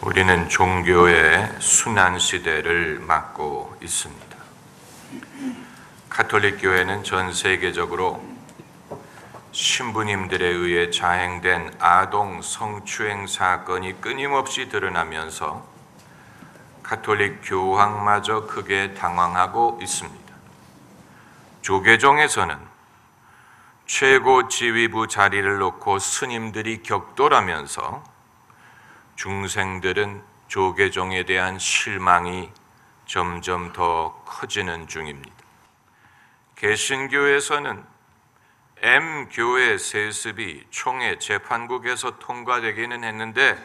우리는 종교의 순환 시대를 맞고 있습니다. 가톨릭 교회는 전 세계적으로 신부님들에 의해 자행된 아동 성추행 사건이 끊임없이 드러나면서 가톨릭 교황마저 크게 당황하고 있습니다. 조계종에서는 최고 지휘부 자리를 놓고 스님들이 격돌하면서 중생들은 조계종에 대한 실망이 점점 더 커지는 중입니다. 개신교에서는 M교회 세습이 총회 재판국에서 통과되기는 했는데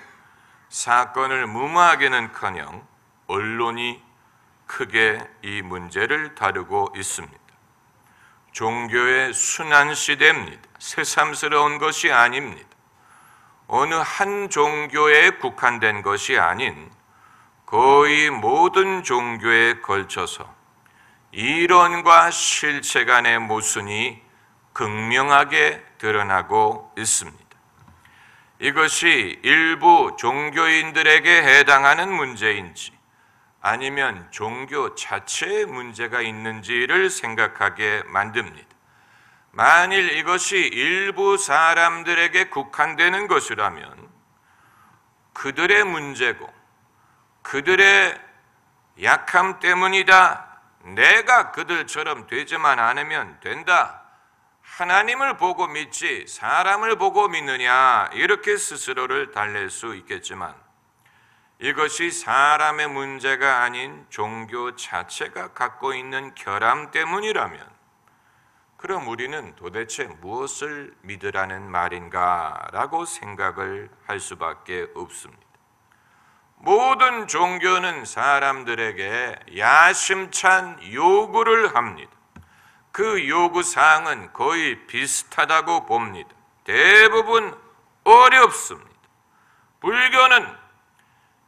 사건을 무마하기는커녕 언론이 크게 이 문제를 다루고 있습니다. 종교의 순환시대입니다. 새삼스러운 것이 아닙니다. 어느 한 종교에 국한된 것이 아닌 거의 모든 종교에 걸쳐서 이론과 실체 간의 모순이 극명하게 드러나고 있습니다. 이것이 일부 종교인들에게 해당하는 문제인지 아니면 종교 자체에 문제가 있는지를 생각하게 만듭니다. 만일 이것이 일부 사람들에게 국한되는 것이라면 그들의 문제고 그들의 약함 때문이다. 내가 그들처럼 되지만 않으면 된다. 하나님을 보고 믿지 사람을 보고 믿느냐, 이렇게 스스로를 달랠 수 있겠지만 이것이 사람의 문제가 아닌 종교 자체가 갖고 있는 결함 때문이라면 그럼 우리는 도대체 무엇을 믿으라는 말인가라고 생각을 할 수밖에 없습니다. 모든 종교는 사람들에게 야심찬 요구를 합니다. 그 요구사항은 거의 비슷하다고 봅니다. 대부분 어렵습니다. 불교는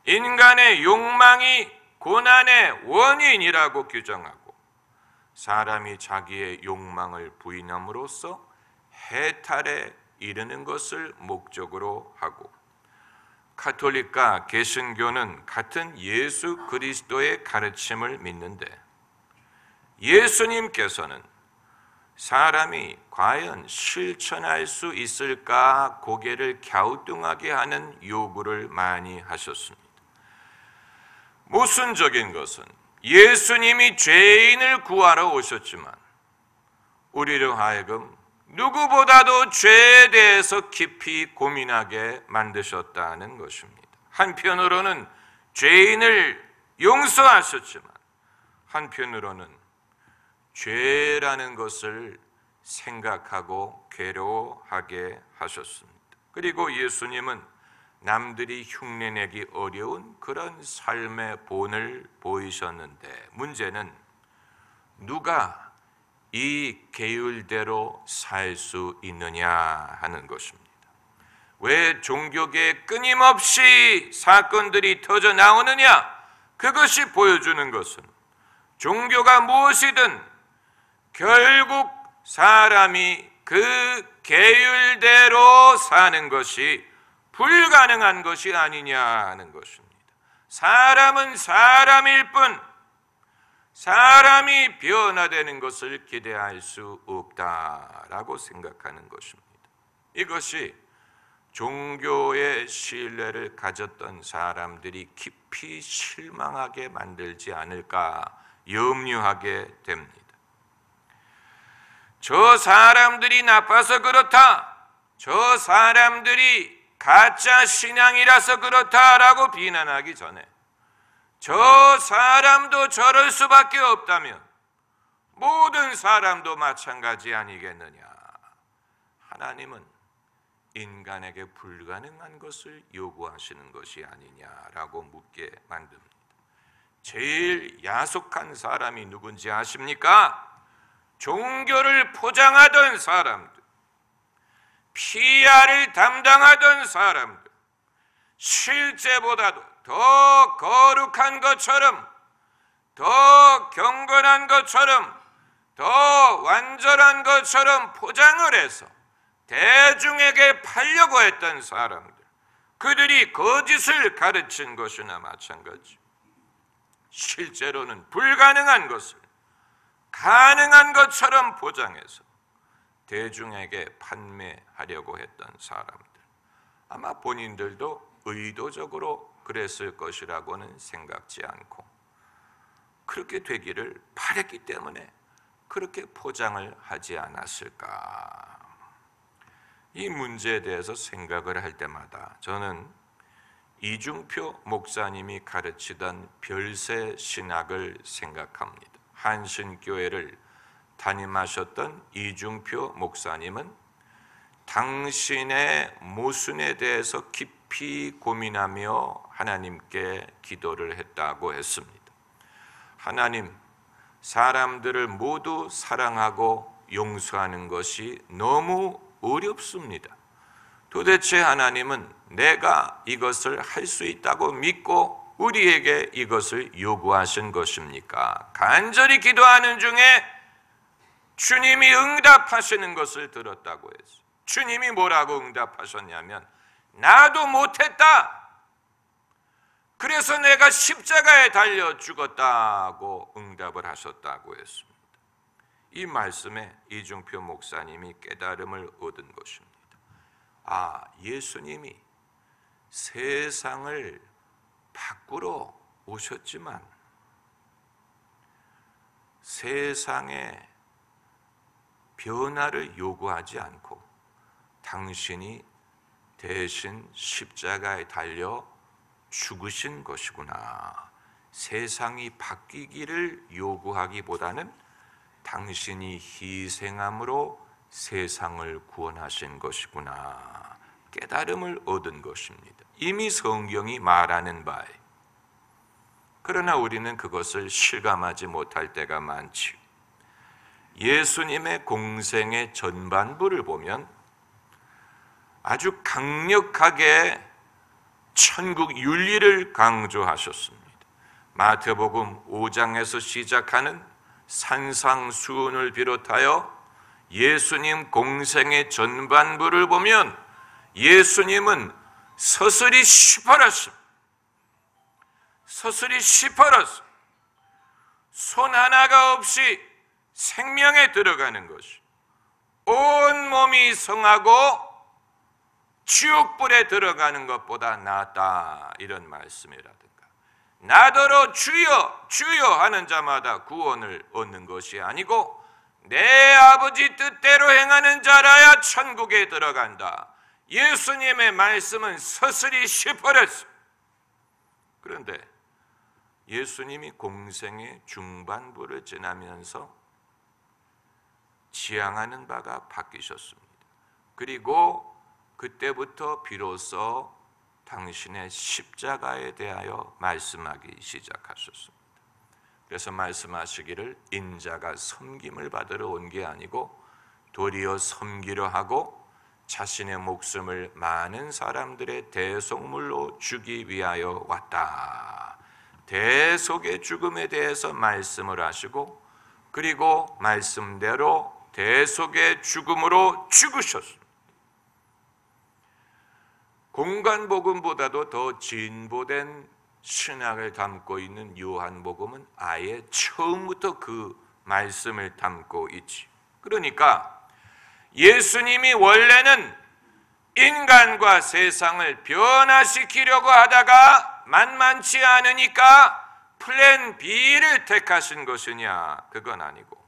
인간의 욕망이 고난의 원인이라고 규정하고 사람이 자기의 욕망을 부인함으로써 해탈에 이르는 것을 목적으로 하고, 가톨릭과 개신교는 같은 예수 그리스도의 가르침을 믿는데 예수님께서는 사람이 과연 실천할 수 있을까 고개를 갸우뚱하게 하는 요구를 많이 하셨습니다. 모순적인 것은 예수님이 죄인을 구하러 오셨지만 우리로 하여금 누구보다도 죄에 대해서 깊이 고민하게 만드셨다는 것입니다. 한편으로는 죄인을 용서하셨지만 한편으로는 죄라는 것을 생각하고 괴로워하게 하셨습니다. 그리고 예수님은 남들이 흉내내기 어려운 그런 삶의 본을 보이셨는데 문제는 누가 이 계율대로 살 수 있느냐 하는 것입니다. 왜 종교계에 끊임없이 사건들이 터져 나오느냐? 그것이 보여주는 것은 종교가 무엇이든 결국 사람이 그 계율대로 사는 것이 불가능한 것이 아니냐 하는 것입니다. 사람은 사람일 뿐 사람이 변화되는 것을 기대할 수 없다라고 생각하는 것입니다. 이것이 종교의 신뢰를 가졌던 사람들이 깊이 실망하게 만들지 않을까 염려하게 됩니다. 저 사람들이 나빠서 그렇다, 저 사람들이 가짜 신앙이라서 그렇다라고 비난하기 전에 저 사람도 저럴 수밖에 없다면 모든 사람도 마찬가지 아니겠느냐. 하나님은 인간에게 불가능한 것을 요구하시는 것이 아니냐라고 묻게 만듭니다. 제일 야속한 사람이 누군지 아십니까? 종교를 포장하던 사람들, PR을 담당하던 사람들, 실제보다도 더 거룩한 것처럼, 더 경건한 것처럼, 더 완전한 것처럼 포장을 해서 대중에게 팔려고 했던 사람들, 그들이 거짓을 가르친 것이나 마찬가지. 실제로는 불가능한 것을 가능한 것처럼 포장해서 대중에게 판매하려고 했던 사람들, 아마 본인들도 의도적으로 그랬을 것이라고는 생각지 않고 그렇게 되기를 바랬기 때문에 그렇게 포장을 하지 않았을까. 이 문제에 대해서 생각을 할 때마다 저는 이중표 목사님이 가르치던 별세 신학을 생각합니다. 한신교회를 담임하셨던 이중표 목사님은 당신의 모순에 대해서 깊이 고민하며 하나님께 기도를 했다고 했습니다. 하나님, 사람들을 모두 사랑하고 용서하는 것이 너무 어렵습니다. 도대체 하나님은 내가 이것을 할 수 있다고 믿고 우리에게 이것을 요구하신 것입니까? 간절히 기도하는 중에 주님이 응답하시는 것을 들었다고 했어요. 주님이 뭐라고 응답하셨냐면 나도 못했다. 그래서 내가 십자가에 달려 죽었다고 응답을 하셨다고 했습니다. 이 말씀에 이중표 목사님이 깨달음을 얻은 것입니다. 아, 예수님이 세상을 바꾸러 오셨지만 세상의 변화를 요구하지 않고 당신이 대신 십자가에 달려 죽으신 것이구나. 세상이 바뀌기를 요구하기보다는 당신이 희생함으로 세상을 구원하신 것이구나. 깨달음을 얻은 것입니다. 이미 성경이 말하는 바에. 그러나 우리는 그것을 실감하지 못할 때가 많지요. 예수님의 공생의 전반부를 보면 아주 강력하게 천국 윤리를 강조하셨습니다. 마태복음 5장에서 시작하는 산상수훈을 비롯하여 예수님 공생의 전반부를 보면 예수님은 서슬이 시퍼렀습니다. 서슬이 시퍼렀습니다. 손 하나가 없이 생명에 들어가는 것이 온 몸이 성하고 지옥불에 들어가는 것보다 낫다, 이런 말씀이라든가, 나더러 주여 주여 하는 자마다 구원을 얻는 것이 아니고 내 아버지 뜻대로 행하는 자라야 천국에 들어간다. 예수님의 말씀은 서슬이 시퍼랬습니다. 그런데 예수님이 공생의 중반부를 지나면서 지향하는 바가 바뀌셨습니다. 그리고 그때부터 비로소 당신의 십자가에 대하여 말씀하기 시작하셨습니다. 그래서 말씀하시기를 인자가 섬김을 받으러 온 게 아니고 도리어 섬기려 하고 자신의 목숨을 많은 사람들의 대속물로 주기 위하여 왔다. 대속의 죽음에 대해서 말씀을 하시고 그리고 말씀대로 대속의 죽음으로 죽으셨습니다. 공관복음보다도 더 진보된 신학을 담고 있는 요한복음은 아예 처음부터 그 말씀을 담고 있지. 그러니까 예수님이 원래는 인간과 세상을 변화시키려고 하다가 만만치 않으니까 플랜 B를 택하신 것이냐? 그건 아니고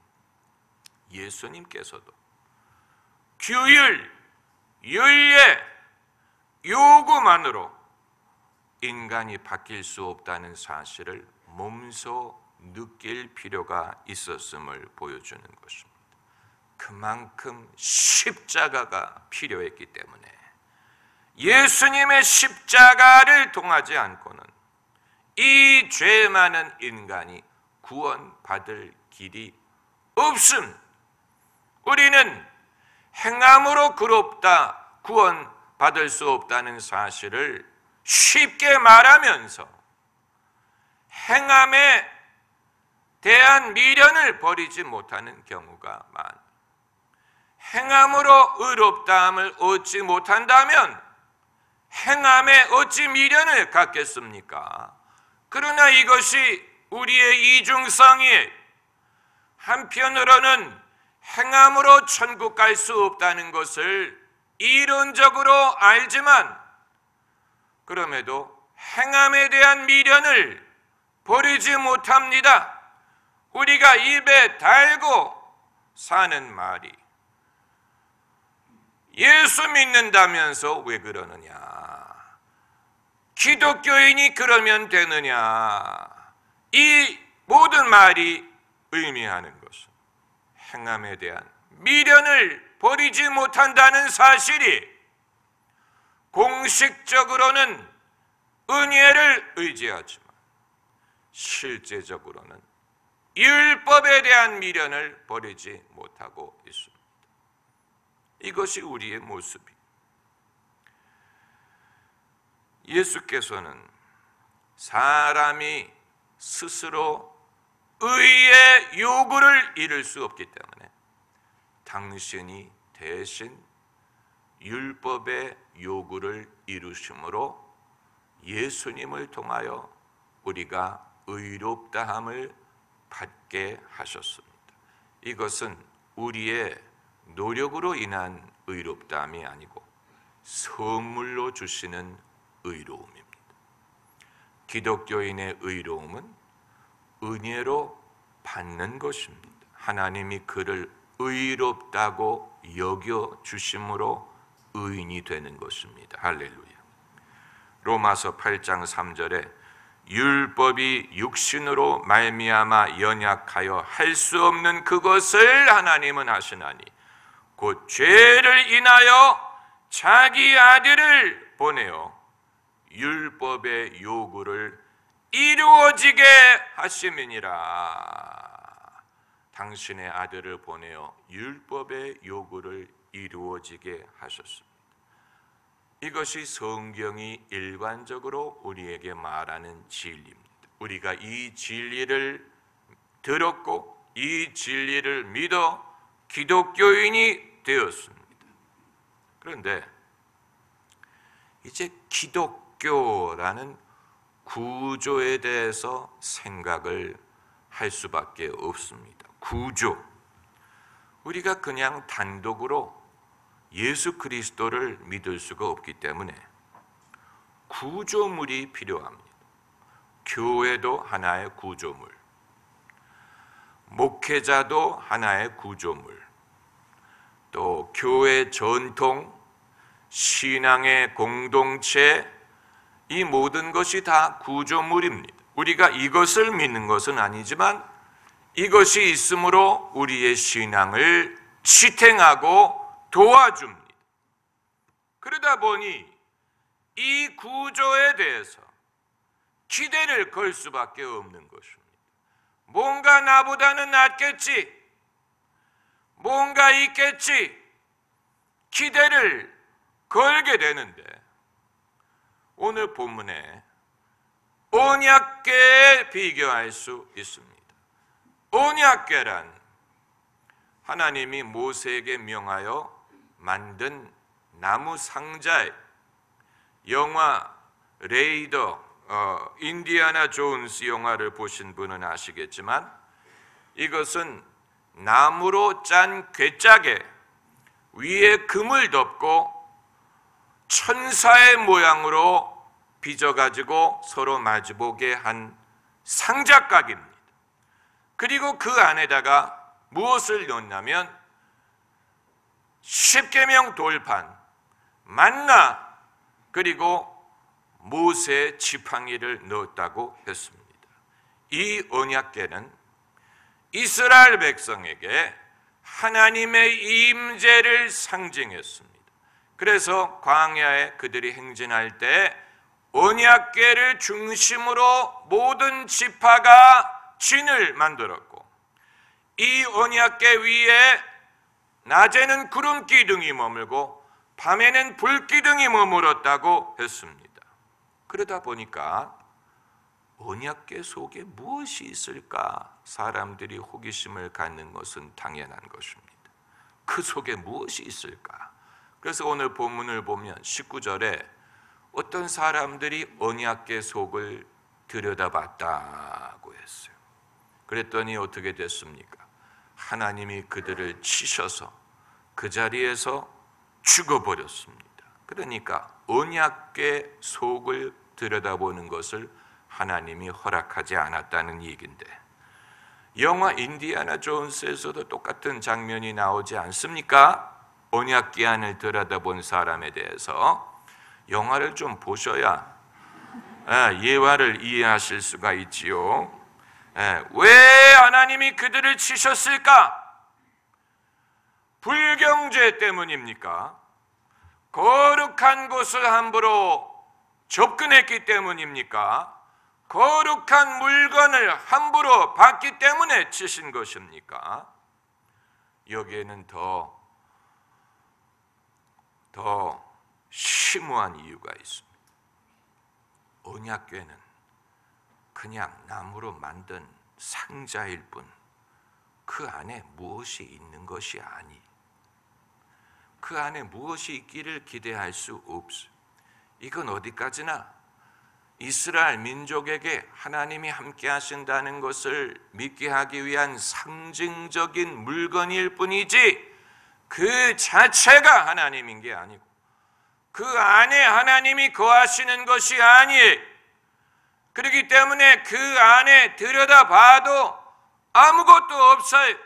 예수님께서도 규율, 윤례, 요구만으로 인간이 바뀔 수 없다는 사실을 몸소 느낄 필요가 있었음을 보여주는 것입니다. 그만큼 십자가가 필요했기 때문에 예수님의 십자가를 통하지 않고는 이 죄 많은 인간이 구원받을 길이 없음. 우리는 행함으로 그롭다 구원받을 수 없다는 사실을 쉽게 말하면서 행함에 대한 미련을 버리지 못하는 경우가 많아. 행함으로 의롭다함을 얻지 못한다면 행함에 어찌 미련을 갖겠습니까? 그러나 이것이 우리의 이중성이 한편으로는 행함으로 천국 갈 수 없다는 것을 이론적으로 알지만 그럼에도 행함에 대한 미련을 버리지 못합니다. 우리가 입에 달고 사는 말이 예수 믿는다면서 왜 그러느냐? 기독교인이 그러면 되느냐? 이 모든 말이 의미하는 것은 행함에 대한 미련을 버리지 못한다는 사실이 공식적으로는 은혜를 의지하지만 실제적으로는 율법에 대한 미련을 버리지 못하고 있습니다. 이것이 우리의 모습입니다. 예수께서는 사람이 스스로 의의 요구를 이룰 수 없기 때문에 당신이 대신 율법의 요구를 이루심으로 예수님을 통하여 우리가 의롭다함을 받게 하셨습니다. 이것은 우리의 노력으로 인한 의롭다함이 아니고 선물로 주시는 의로움입니다. 기독교인의 의로움은 은혜로 받는 것입니다. 하나님이 그를 의롭다고 여겨 주심으로 의인이 되는 것입니다. 할렐루야. 로마서 8장 3절에 율법이 육신으로 말미암아 연약하여 할 수 없는 그것을 하나님은 하시나니 곧 죄를 인하여 자기 아들을 보내어 율법의 요구를 이루어지게 하심이니라. 당신의 아들을 보내어 율법의 요구를 이루어지게 하셨습니다. 이것이 성경이 일관적으로 우리에게 말하는 진리입니다. 우리가 이 진리를 들었고 이 진리를 믿어 기독교인이 되었습니다. 그런데 이제 기독교라는 구조에 대해서 생각을 할 수밖에 없습니다. 구조. 우리가 그냥 단독으로 예수 그리스도를 믿을 수가 없기 때문에 구조물이 필요합니다. 교회도 하나의 구조물, 목회자도 하나의 구조물, 또 교회 전통, 신앙의 공동체, 이 모든 것이 다 구조물입니다. 우리가 이것을 믿는 것은 아니지만 이것이 있으므로 우리의 신앙을 지탱하고 도와줍니다. 그러다 보니 이 구조에 대해서 기대를 걸 수밖에 없는 것입니다. 뭔가 나보다는 낫겠지, 뭔가 있겠지, 기대를 걸게 되는데 오늘 본문에 언약궤에 비교할 수 있습니다. 언약궤란 하나님이 모세에게 명하여 만든 나무 상자에 영화 레이더, 인디아나 존스 영화를 보신 분은 아시겠지만 이것은 나무로 짠 궤짝에 위에 금을 덮고 천사의 모양으로 빚어가지고 서로 마주보게 한 상자각입니다. 그리고 그 안에다가 무엇을 넣냐면 십계명 돌판, 만나, 그리고 모세의 지팡이를 넣었다고 했습니다. 이 언약궤는 이스라엘 백성에게 하나님의 임재를 상징했습니다. 그래서 광야에 그들이 행진할 때 언약궤를 중심으로 모든 지파가 진을 만들었고 이 언약궤 위에 낮에는 구름 기둥이 머물고 밤에는 불 기둥이 머물었다고 했습니다. 그러다 보니까 언약궤 속에 무엇이 있을까? 사람들이 호기심을 갖는 것은 당연한 것입니다. 그 속에 무엇이 있을까? 그래서 오늘 본문을 보면 19절에 어떤 사람들이 언약궤 속을 들여다봤다고 했어요. 그랬더니 어떻게 됐습니까? 하나님이 그들을 치셔서 그 자리에서 죽어버렸습니다. 그러니까 언약궤 속을 들여다보는 것을 하나님이 허락하지 않았다는 얘기인데, 영화 인디아나 존스에서도 똑같은 장면이 나오지 않습니까? 언약궤 안을 들여다본 사람에 대해서. 영화를 좀 보셔야 예화를 이해하실 수가 있지요. 왜 하나님이 그들을 치셨을까? 불경죄 때문입니까? 거룩한 곳을 함부로 접근했기 때문입니까? 거룩한 물건을 함부로 받기 때문에 치신 것입니까? 여기에는 더 심오한 이유가 있습니다. 언약궤는 그냥 나무로 만든 상자일 뿐 그 안에 무엇이 있는 것이 아니, 그 안에 무엇이 있기를 기대할 수 없어요. 이건 어디까지나 이스라엘 민족에게 하나님이 함께 하신다는 것을 믿게 하기 위한 상징적인 물건일 뿐이지 그 자체가 하나님인 게 아니고 그 안에 하나님이 거하시는 것이 아니에요. 그렇기 때문에 그 안에 들여다봐도 아무것도 없어요.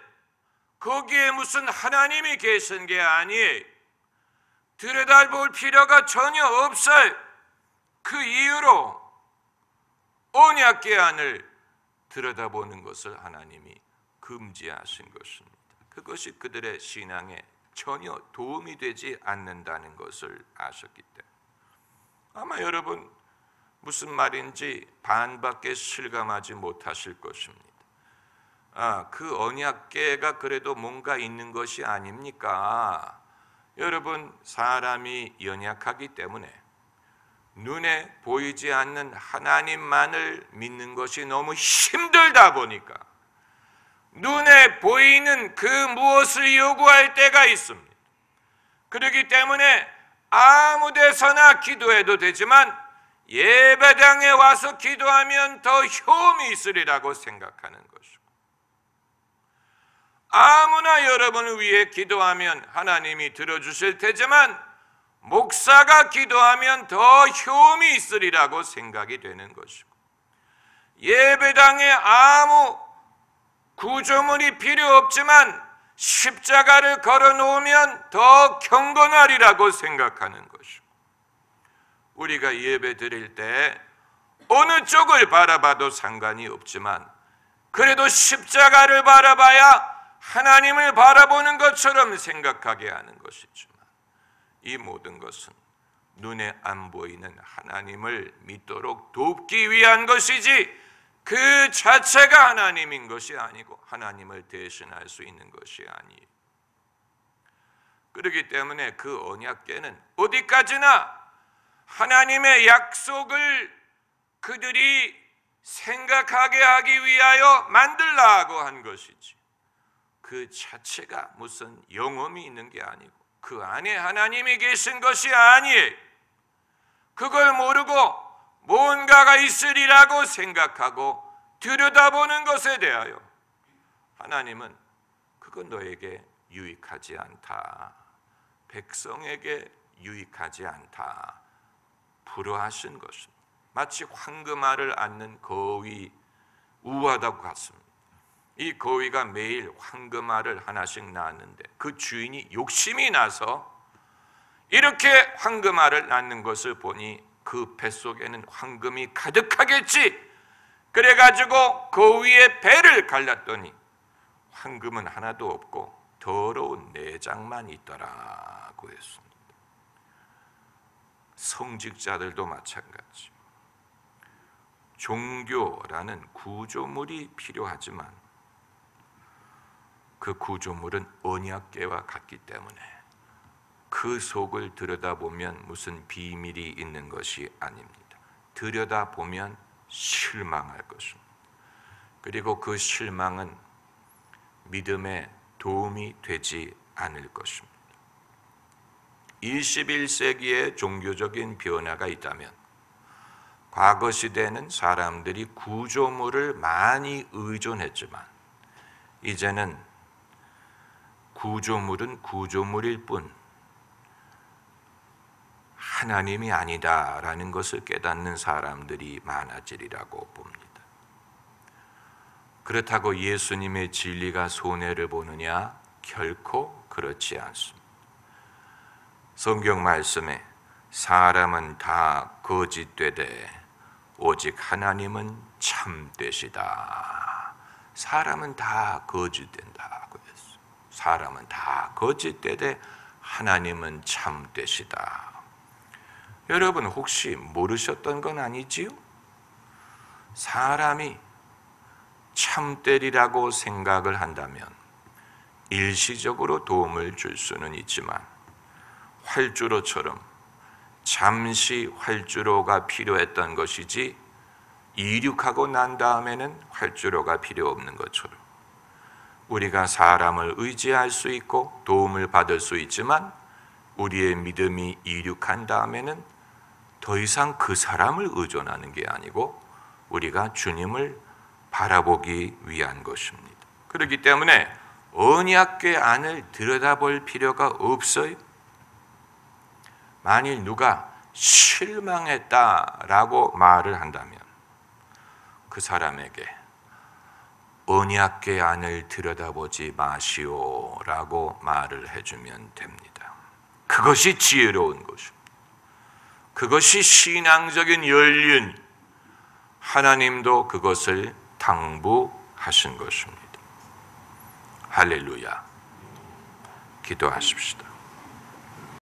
거기에 무슨 하나님이 계신 게 아니에요. 들여다볼 필요가 전혀 없어요. 그 이유로 언약궤 안을 들여다보는 것을 하나님이 금지하신 것입니다. 그것이 그들의 신앙에 전혀 도움이 되지 않는다는 것을 아셨기 때문에 아마 여러분 무슨 말인지 반밖에 실감하지 못하실 것입니다. 그 언약궤가 그래도 뭔가 있는 것이 아닙니까? 여러분, 사람이 연약하기 때문에 눈에 보이지 않는 하나님만을 믿는 것이 너무 힘들다 보니까 눈에 보이는 그 무엇을 요구할 때가 있습니다. 그렇기 때문에 아무 데서나 기도해도 되지만 예배당에 와서 기도하면 더 효험이 있으리라고 생각하는 것이고, 아무나 여러분을 위해 기도하면 하나님이 들어주실 테지만 목사가 기도하면 더 효험이 있으리라고 생각이 되는 것이고, 예배당에 아무 구조물이 필요 없지만 십자가를 걸어 놓으면 더 경건하리라고 생각하는 것이고, 우리가 예배 드릴 때 어느 쪽을 바라봐도 상관이 없지만 그래도 십자가를 바라봐야 하나님을 바라보는 것처럼 생각하게 하는 것이지만, 이 모든 것은 눈에 안 보이는 하나님을 믿도록 돕기 위한 것이지 그 자체가 하나님인 것이 아니고 하나님을 대신할 수 있는 것이 아니에요. 그렇기 때문에 그 언약궤는 어디까지나 하나님의 약속을 그들이 생각하게 하기 위하여 만들라고 한 것이지 그 자체가 무슨 영험이 있는 게 아니고 그 안에 하나님이 계신 것이 아니에요. 그걸 모르고 뭔가가 있으리라고 생각하고 들여다보는 것에 대하여 하나님은 그건 너에게 유익하지 않다, 백성에게 유익하지 않다, 불허하신 것입니다. 마치 황금알을 앗는 거위 우하다고 같습니다. 이 거위가 매일 황금알을 하나씩 낳았는데 그 주인이 욕심이 나서 이렇게 황금알을 낳는 것을 보니 그 뱃속에는 황금이 가득하겠지. 그래가지고 거위의 배를 갈랐더니 황금은 하나도 없고 더러운 내장만 있더라고 했습니다. 성직자들도 마찬가지. 종교라는 구조물이 필요하지만 그 구조물은 언약궤와 같기 때문에 그 속을 들여다보면 무슨 비밀이 있는 것이 아닙니다. 들여다보면 실망할 것입니다. 그리고 그 실망은 믿음에 도움이 되지 않을 것입니다. 21세기의 종교적인 변화가 있다면 과거 시대에는 사람들이 구조물을 많이 의존했지만 이제는 구조물은 구조물일 뿐 하나님이 아니다라는 것을 깨닫는 사람들이 많아지리라고 봅니다. 그렇다고 예수님의 진리가 손해를 보느냐? 결코 그렇지 않습니다. 성경 말씀에 사람은 다 거짓되되 오직 하나님은 참되시다. 사람은 다 거짓된다고 했어요. 사람은 다 거짓되되 하나님은 참되시다. 여러분 혹시 모르셨던 건 아니지요? 사람이 참되리라고 생각을 한다면 일시적으로 도움을 줄 수는 있지만 활주로처럼 잠시 활주로가 필요했던 것이지 이륙하고 난 다음에는 활주로가 필요 없는 것처럼 우리가 사람을 의지할 수 있고 도움을 받을 수 있지만 우리의 믿음이 이륙한 다음에는 더 이상 그 사람을 의존하는 게 아니고 우리가 주님을 바라보기 위한 것입니다. 그렇기 때문에 언약궤 안을 들여다볼 필요가 없어요. 만일 누가 실망했다라고 말을 한다면 그 사람에게 언약궤 안을 들여다보지 마시오라고 말을 해주면 됩니다. 그것이 지혜로운 것입니다. 그것이 신앙적인 연륜, 하나님도 그것을 당부하신 것입니다. 할렐루야. 기도하십시다.